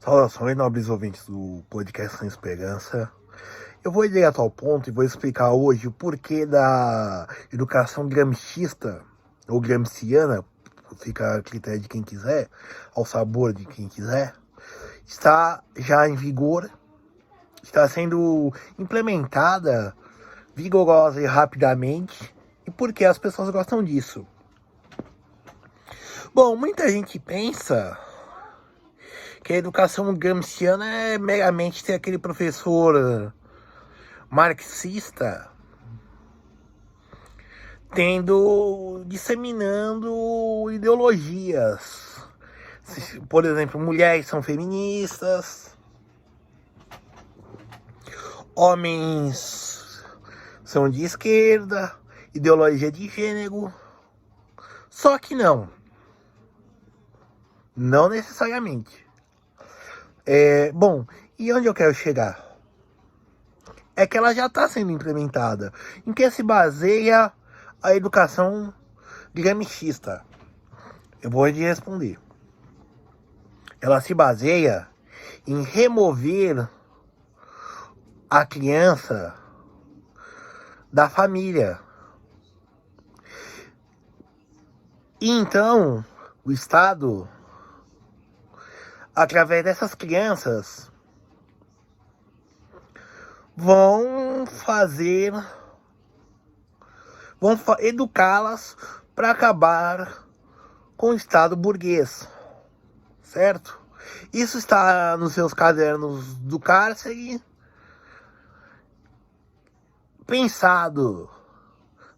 Saudações, nobres ouvintes do podcast Sem Esperança. Eu vou ir direto ao ponto e vou explicar hoje o porquê da educação gramscista ou gramsciana, fica a critério de quem quiser, ao sabor de quem quiser, está já em vigor, está sendo implementada vigorosa e rapidamente, e por que as pessoas gostam disso. Bom, muita gente pensa que a educação gramsciana é meramente ter aquele professor marxista disseminando ideologias. Por exemplo, mulheres são feministas, homens são de esquerda, ideologia de gênero. Só que não necessariamente. Bom, e onde eu quero chegar? É que ela já está sendo implementada. Em que se baseia a educação gramscista? Eu vou te responder. Ela se baseia em remover a criança da família. E então, o Estado, através dessas crianças, vão educá-las para acabar com o Estado burguês, certo? Isso está nos seus cadernos do cárcere, pensado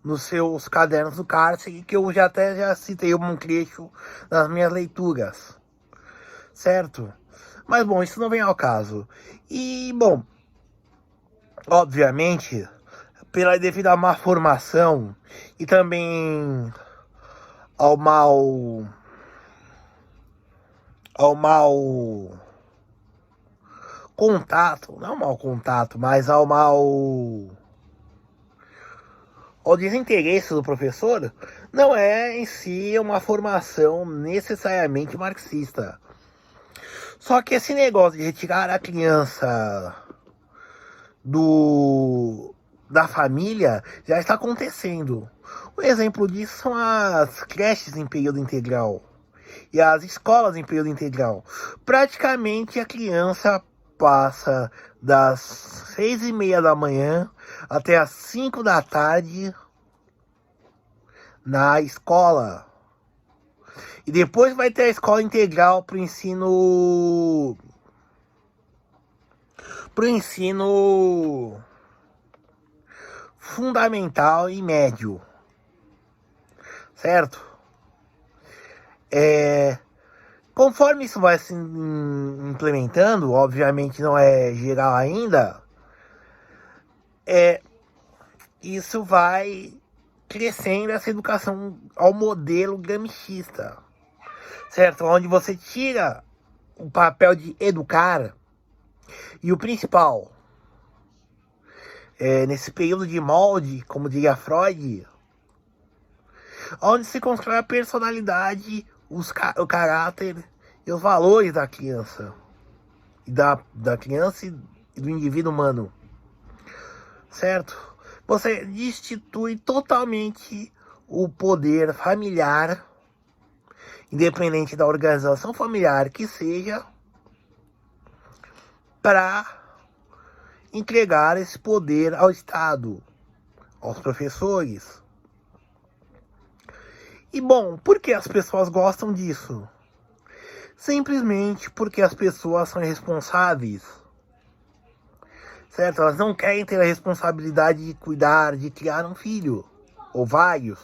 nos seus cadernos do cárcere, que eu já citei um trecho nas minhas leituras, certo? Mas bom, isso não vem ao caso. E bom, obviamente, pela devida má formação e também ao mau contato, não mau contato, mas ao desinteresse do professor, não é em si uma formação necessariamente marxista. Só que esse negócio de retirar a criança da família já está acontecendo. Um exemplo disso são as creches em período integral e as escolas em período integral. Praticamente a criança passa das 6:30 da manhã até as 5 da tarde na escola. E depois vai ter a escola integral para o ensino fundamental e médio, certo? Conforme isso vai se implementando, obviamente não é geral ainda, isso vai crescendo essa educação ao modelo gramscista, certo? Onde você tira o papel de educar e o principal, nesse período de molde, como diria Freud, onde se constrói a personalidade, o caráter e os valores da criança, e da criança e do indivíduo humano, certo? Você destitui totalmente o poder familiar, independente da organização familiar que seja, para entregar esse poder ao Estado, aos professores. E bom, por que as pessoas gostam disso? Simplesmente porque as pessoas são irresponsáveis, certo? Elas não querem ter a responsabilidade de cuidar, de criar um filho, ou vários.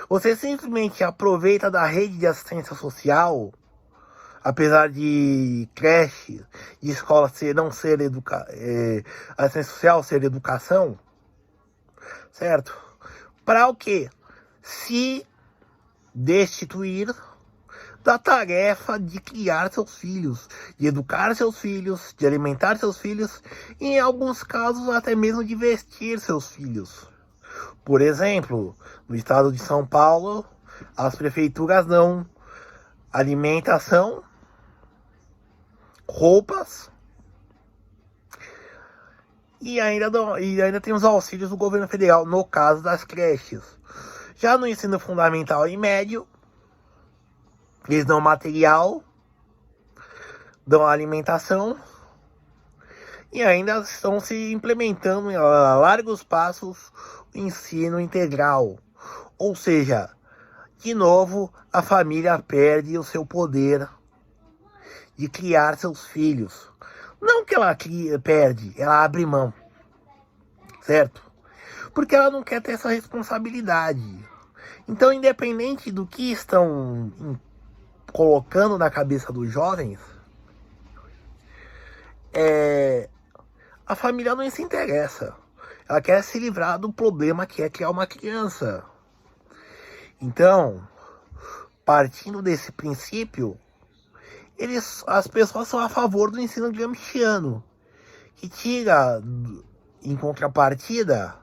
Você simplesmente aproveita da rede de assistência social, apesar de creche, de escola não ser assistência social ser educação, certo? Para o quê? Se destituir da tarefa de criar seus filhos, de educar seus filhos, de alimentar seus filhos e, em alguns casos, até mesmo de vestir seus filhos. Por exemplo, no estado de São Paulo, as prefeituras dão alimentação roupas e ainda tem os auxílios do governo federal, no caso das creches. Já no ensino fundamental e médio, eles dão material, dão alimentação e ainda estão se implementando a largos passos o ensino integral. Ou seja, de novo, a família perde o seu poder de criar seus filhos. Não que ela perde, ela abre mão, certo? Porque ela não quer ter essa responsabilidade. Então, independente do que estão colocando na cabeça dos jovens, a família não se interessa. Ela quer se livrar do problema que é criar uma criança. Então, partindo desse princípio, as pessoas são a favor do ensino gramsciano, que tira, em contrapartida,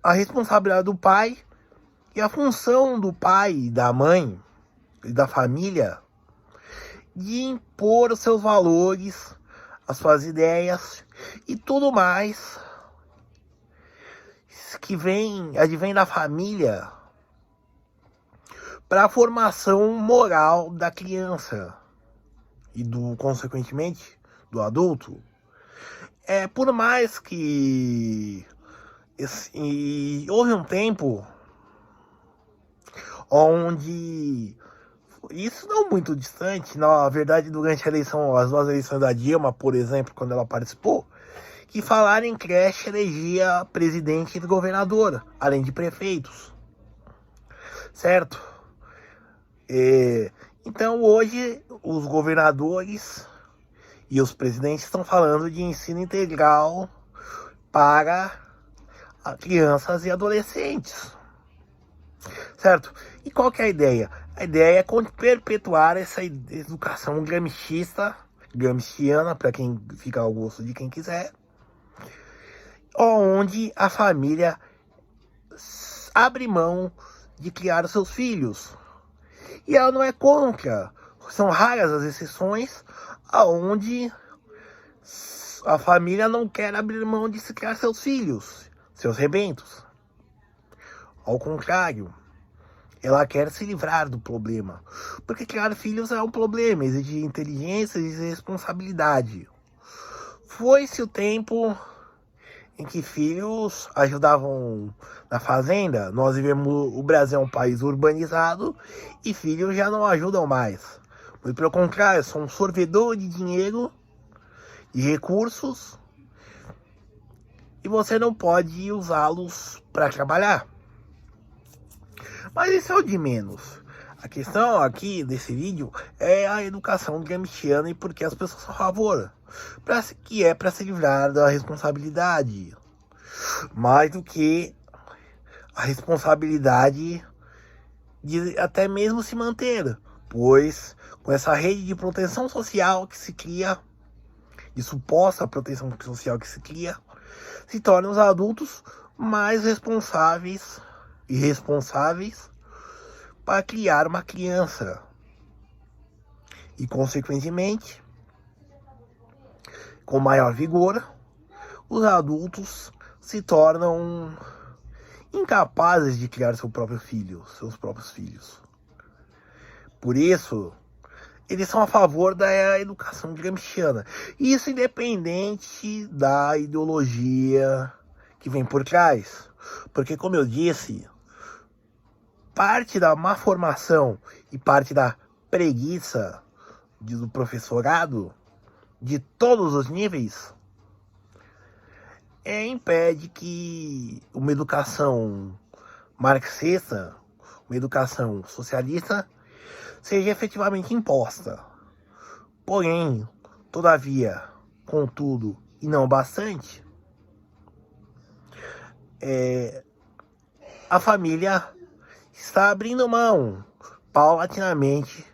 a responsabilidade do pai e a função do pai, da mãe e da família de impor os seus valores, as suas ideias e tudo mais que advém da família para a formação moral da criança e consequentemente, do adulto. Por mais que houve um tempo onde, isso não muito distante, na verdade, durante as duas eleições da Dilma, por exemplo, quando ela participou, que falar em creche elegia presidente e governador, além de prefeitos, certo? Então hoje os governadores e os presidentes estão falando de ensino integral para crianças e adolescentes, certo? E qual que é a ideia? A ideia é perpetuar essa educação gramsciana, para quem fica ao gosto de quem quiser, onde a família abre mão de criar os seus filhos. E ela não é contra. São raras as exceções onde a família não quer abrir mão de se criar seus filhos, seus rebentos. Ao contrário, ela quer se livrar do problema. Porque criar filhos é um problema, exige inteligência, exige responsabilidade. Foi-se o tempo em que filhos ajudavam na fazenda. Nós vivemos, o Brasil é um país urbanizado e filhos já não ajudam mais. Muito pelo contrário, são um sorvedor de dinheiro, de recursos, e você não pode usá-los para trabalhar. Mas isso é o de menos. A questão aqui desse vídeo é a educação gramsciana e por que as pessoas são a favor. Que é para se livrar da responsabilidade. Mais do que a responsabilidade de até mesmo se manter. Pois com essa rede de proteção social que se cria, de suposta proteção social que se cria, se tornam os adultos mais responsáveis e responsáveis para criar uma criança. E consequentemente, com maior vigor, os adultos se tornam incapazes de criar seus próprios filhos. Por isso, eles são a favor da educação gramsciana. Isso independente da ideologia que vem por trás. Porque, como eu disse, parte da má formação e parte da preguiça do professorado, de todos os níveis, impede que uma educação marxista, uma educação socialista, seja efetivamente imposta. Porém, todavia, contudo, e não bastante, a família está abrindo mão, paulatinamente,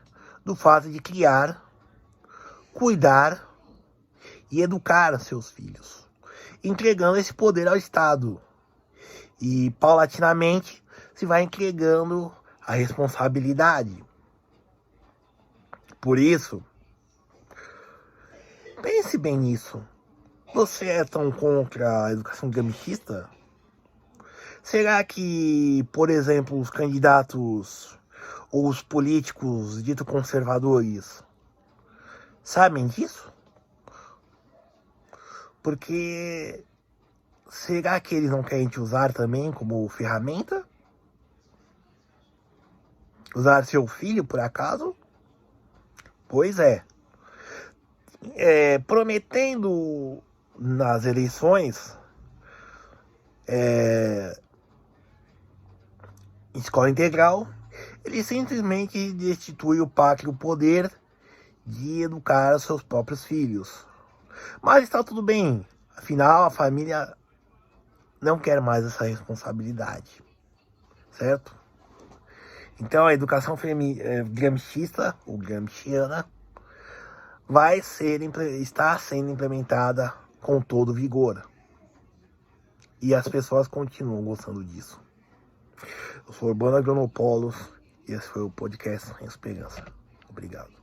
do fato de criar, cuidar e educar seus filhos, entregando esse poder ao Estado. E, paulatinamente, se vai entregando a responsabilidade. Por isso, Pense bem nisso. Você é tão contra a educação gramsciista? Será que, por exemplo, os candidatos ou os políticos dito conservadores sabem disso? Porque será que eles não querem te usar também como ferramenta? Usar seu filho, por acaso? Pois é. Prometendo nas eleições escola integral, ele simplesmente destitui o pátrio poder de educar os seus próprios filhos. Mas está tudo bem, afinal a família não quer mais essa responsabilidade, certo? Então a educação gramscista ou gramsciana está sendo implementada com todo vigor. E as pessoas continuam gostando disso. Eu sou Urbano Agronopolos e esse foi o podcast Sem Esperança. Obrigado.